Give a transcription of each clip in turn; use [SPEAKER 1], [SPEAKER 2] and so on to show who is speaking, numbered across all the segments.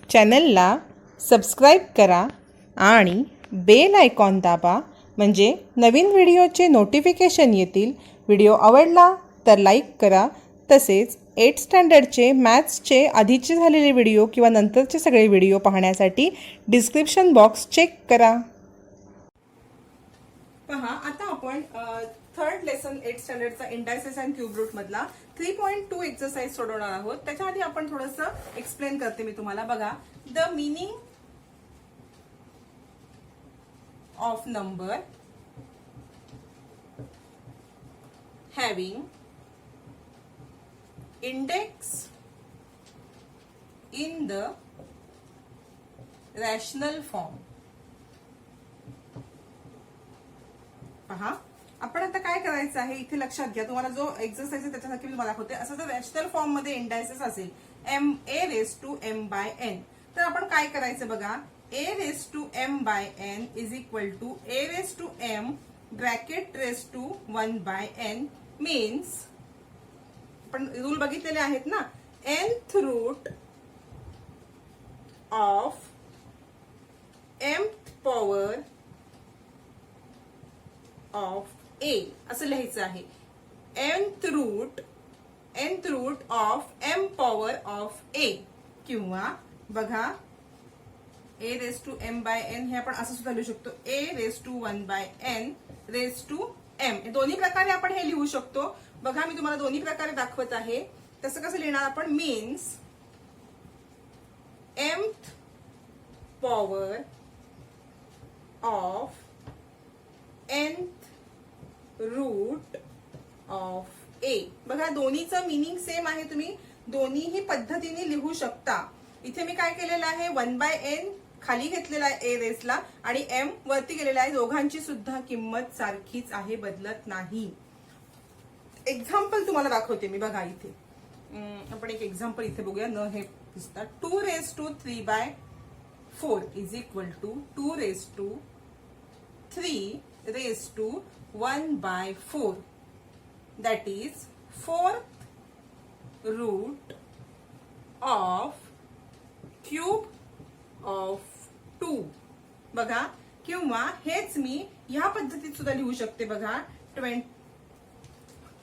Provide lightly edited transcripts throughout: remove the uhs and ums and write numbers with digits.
[SPEAKER 1] चॅनलला सबस्क्राईब करा आणि बेल आयकॉन दाबा, म्हणजे नवीन व्हिडिओचे नोटिफिकेशन येतील. व्हिडिओ आवडला तर लाईक करा. तसेच 8th स्टँडर्डचे मॅथ्सचे आधीचे झालेले व्हिडिओ किंवा नंतरचे सगळे व्हिडिओ पाहण्यासाठी डिस्क्रिप्शन बॉक्स चेक करा. पहा, आता आपण थर्ड लेसन 8th स्टँडर्डचा इंडायसेस अँड क्यूब रूट मधला 3.2 एक्सरसाइज सोडवणार आहोत. त्याच्या आधी आपण थोडंसं एक्सप्लेन करते मी तुम्हाला. बघा, the meaning of number having index in the rational form. पहा, आपण आता काय करायचं आहे इथे लक्षात घ्या. तुम्हाला जो एक्सरसाइज आहे त्याच्यासाठी मी तुम्हाला दाखवते. असं जर रॅशनल फॉर्म मध्ये इंडायसेस असेल a⁻m/n, तर आपण काय करायचं बघा, a⁻m/n is equal to a⁻m bracket raise to 1/n means आपण रूल बघितलेले आहेत ना, nth root of mth power of a असं लिहायचं आहे. nth root of m power of a, किंवा बघा a⁻m/n हे आपण असं सुद्धा लिहू शकतो, a⁻1/n रेस टू m. दोन्ही प्रकारे आपण हे लिहू शकतो. बघा, मी तुम्हाला दोन्ही प्रकारे दाखवत आहे. तसं कसं लिहिणार आपण, means mth power of nth root of a. बघा, दोन्हीचं मिनिंग सेम आहे. तुम्ही दोन्हीही पद्धतीने लिहू शकता. इथे मी काय केलेलं आहे, 1/n खाली घेतलेला आहे a रेसला आणि m वरती गेलेला आहे. दोघांची सुद्धा किंमत सारखीच आहे, बदलत नाही. एक्झाम्पल तुम्हाला दाखवते मी. बघा, इथे आपण एक एक्झाम्पल इथे बघूया. न हे दिसतात, 2⁻³ is equal to 2⁻³ that is 4th root of cube of 2. बघा, किंवा हेच मी ह्या पद्धतीत सुद्धा लिहू शकते. बघा,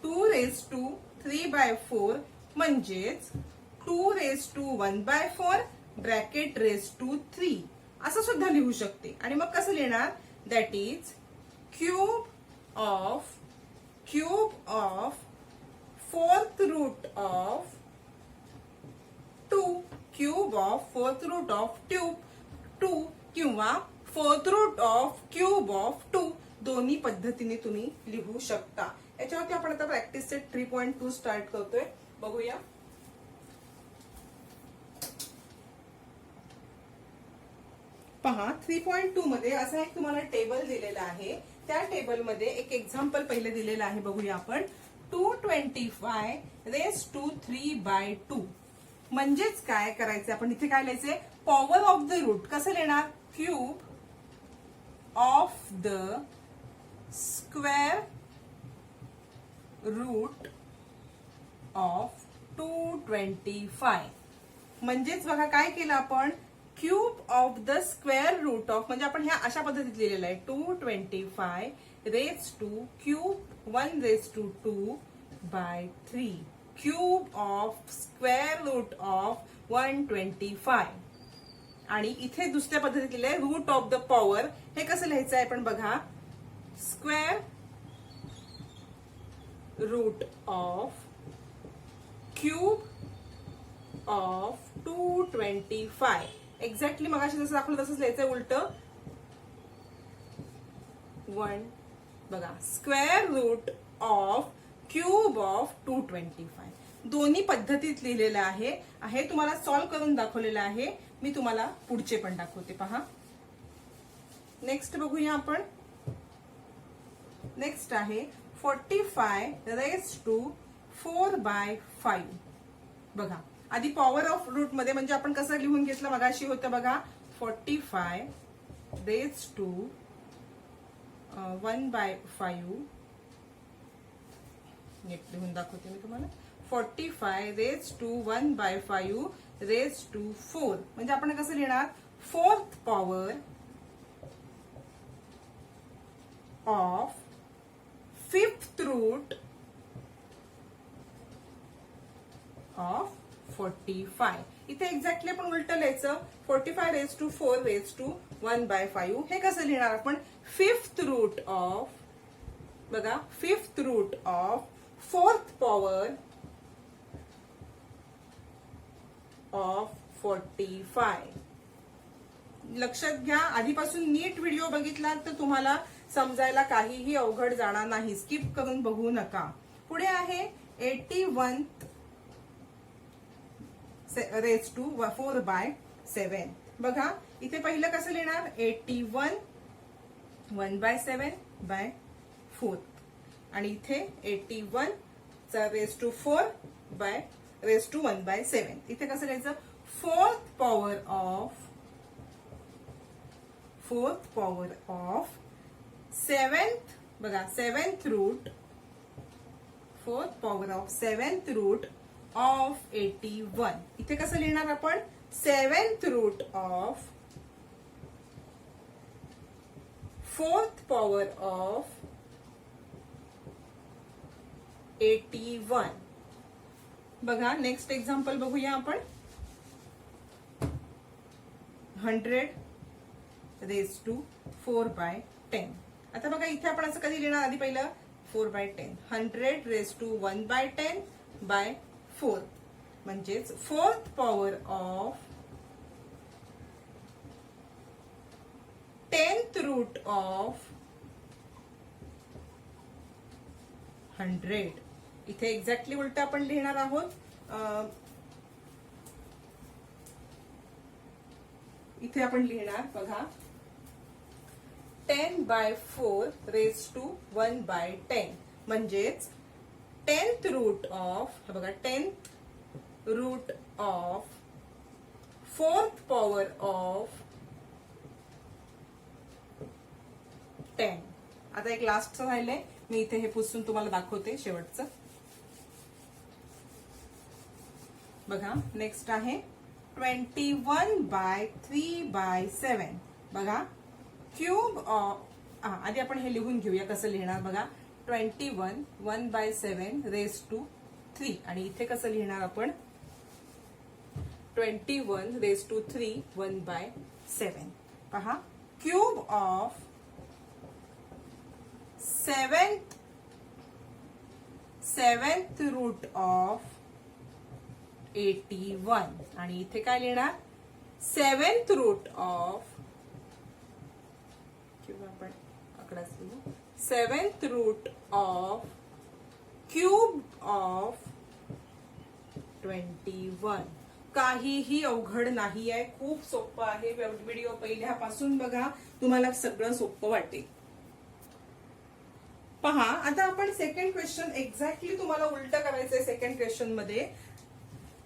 [SPEAKER 1] 2⁻³ म्हणजेच 2⁻1/4 ब्रॅकेट रेस टू 3 असं सुद्धा लिहू शकते. आणि मग कसं लिहिणार, that is cube of 4th root of 2, cube of 4th root of 2 किंवा 4th root of cube of 2. दोन्ही पद्धतीने तुम्ही लिहू शकता. याच्यावरती आपण आता प्रॅक्टिस सेट 3.2 स्टार्ट करतोय. बघूया. पहा, 3.2 मध्ये असा एक तुम्हाला टेबल दिलेला आहे. त्या टेबलमध्ये एक एक्झाम्पल पहिले दिलेलं आहे. बघूया आपण. 225⁻³ म्हणजेच काय करायचं आपण इथे, काय लिहायचंय, पॉवर ऑफ द रूट. कसं लिहिणार, cube of the square root of 225. म्हणजेच बघा, काय केलं आपण, cube of the square root of, म्हणजे आपण ह्या अशा पद्धतीत लिहिलेलं आहे, 225⁻⁻²⁵ cube of square root of 125. आणि इथे दुसऱ्या पद्धतीत लिहिलंय रूट ऑफ द पॉवर. हे कसं लिहायचं आहे आपण, बघा, square root of cube of 225. Exactly मगाशी जसं दाखवलं तसंच लिहायचंय, उलट 1. बघा, square root of cube of 225. दोन्ही पद्धतीत लिहिलेलं आहे. तुम्हाला सॉल्व्ह करून दाखवलेलं आहे. मी तुम्हाला पुढचे पण दाखवते. पहा, नेक्स्ट बघूया आपण. नेक्स्ट आहे 45⁻⁴/5. बघा, आधी पॉवर ऑफ रूट मध्ये म्हणजे आपण कसं लिहून घेतलं मगाशी होतं. बघा, 45⁻⁴/1/5 नीट लिहून दाखवते मी तुम्हाला. 45⁻⁴/1/5 रेज टू 4 म्हणजे आपण कसं लिहिणार, fourth power of fifth root of 45. इथे एक्झॅक्टली आपण उलट लिहायचं, 45 रेज टू 4 रेज टू 1/5. हे कसं लिहिणार आपण, फिफ्थ रूट ऑफ, बघा, fifth root of fourth power of 45. लक्षात घ्या, आधीपासून नीट व्हिडिओ बघितला तर तुम्हाला समजायला काहीही अवघड जाणार नाही, स्किप करून बघू नका. पुढे आहे 81 रेज टू 4/7. बघा इथे पहिलं कसं लिहिणार, 81 1/7/4 आणि इथे 81 चा raise to 4 by raise to 1/7. इथे कसं लिहायचं, फोर्थ पॉवर ऑफ सेवेंथ, बघा, seventh root, fourth power of seventh root of 81. इथे कसं लिहिणार आपण, seventh root of fourth power of 81. बघा नेक्स्ट एक्झाम्पल बघूया आपण, 100 रेज टू 4/10. आता बघा इथे आपण असं कधी लिहिणार, आधी पहिलं 4/10, 100 रेज टू 1/10/4 म्हणजेच fourth power of 10th root of 100. इथे एक्झॅक्टली उलट आपण लिहिणार आहोत, इथे आपण लिहिणार, बघा, 10/4 रेज टू 1/10 म्हणजेच 10th रूट ऑफ, बघा, 10th root of fourth power of 10. आता एक लास्टचं राहिलंय, मी इथे हे पुसून तुम्हाला दाखवते शेवटचं. बघा नेक्स्ट आहे 21/3/7. बघा क्यूब ऑफ, आधी आपण हे लिहून घेऊया कसं लिहिणार. बघा 21 1/7 रेज टू 3 आणि इथे कसं लिहिणार आपण, 21 रेज टू 3 1/7. पहा, cube of seventh root of 81 आणि इथे काय लिहिणार, सेवेंथ रूट ऑफ, किंवा आपण आकडाच लिहू, seventh root of cube of 21. काहीही अवघड नाही आहे, खूप सोपं आहे. व्हिडिओ पहिल्यापासून बघा, तुम्हाला सगळं सोपं वाटेल. पहा आता आपण सेकंड क्वेश्चन, एक्झॅक्टली तुम्हाला उलट करायचंय. सेकंड क्वेश्चन मध्ये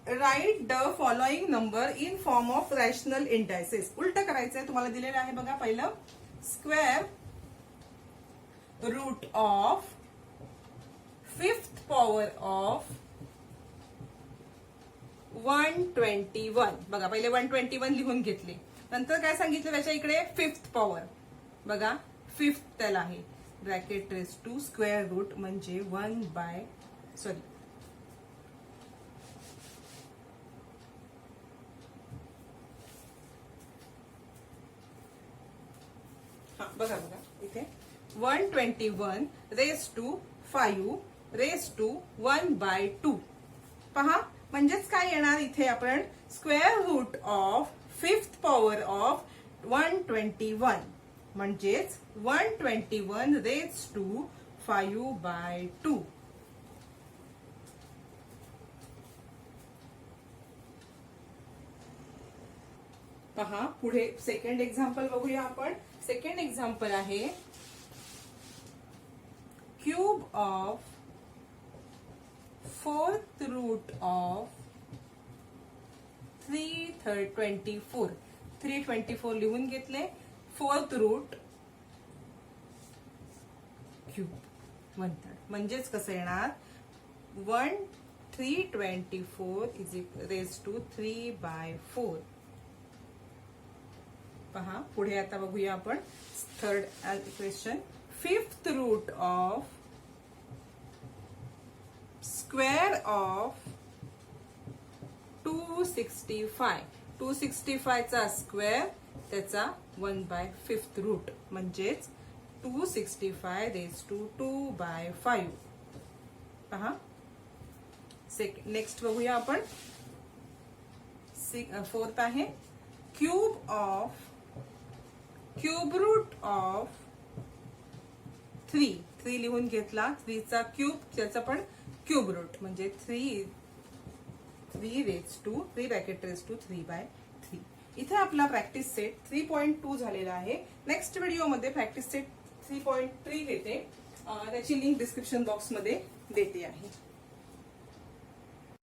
[SPEAKER 1] write the following number in form of rational indices. उलट करायचंय, तुम्हाला दिलेलं आहे. बघा पहिलं, square root of fifth power of 121. बघा पहिले 121 लिहून घेतले, नंतर काय सांगितलं त्याच्या इकडे, फिफ्थ पॉवर. बघा फिफ्थ त्याला आहे, bracket raise to square root म्हणजे 1/, बघा इथे 121 रेज टू 5 रेज टू 1/2. पहा म्हणजेच काय येणार, इथे आपण square root of fifth power of 121 म्हणजेच 121 रेज टू 5/2. पहा पुढे सेकंड एक्झाम्पल बघूया आपण. सेकंड एक्झाम्पल आहे cube of fourth root of 324. 324 लिहून घेतले, फोर्थ रूट क्यूब 1/3 म्हणजेच कसं येणार, 1 324 इज रेज टू 3/4. पहा पुढे आता बघूया आपण third question. Fifth root of square of 265. 265 चा स्क्वेअर त्याचा 1/5 रूट म्हणजेच 265 रेज टू 2/5. पहा नेक्स्ट बघूया आपण. फोर्थ आहे क्यूब रूट ऑफ 3. 3 लिहून घेतला. 3 चा क्यूब त्याचा पण क्यूब रूट म्हणजे 3 रेज टू 3/3. इथे आपला प्रॅक्टिस सेट 3.2 झालेला आहे. नेक्स्ट व्हिडिओमध्ये प्रॅक्टिस सेट 3.3 घेते. त्याची लिंक डिस्क्रिप्शन बॉक्समध्ये देते आहे.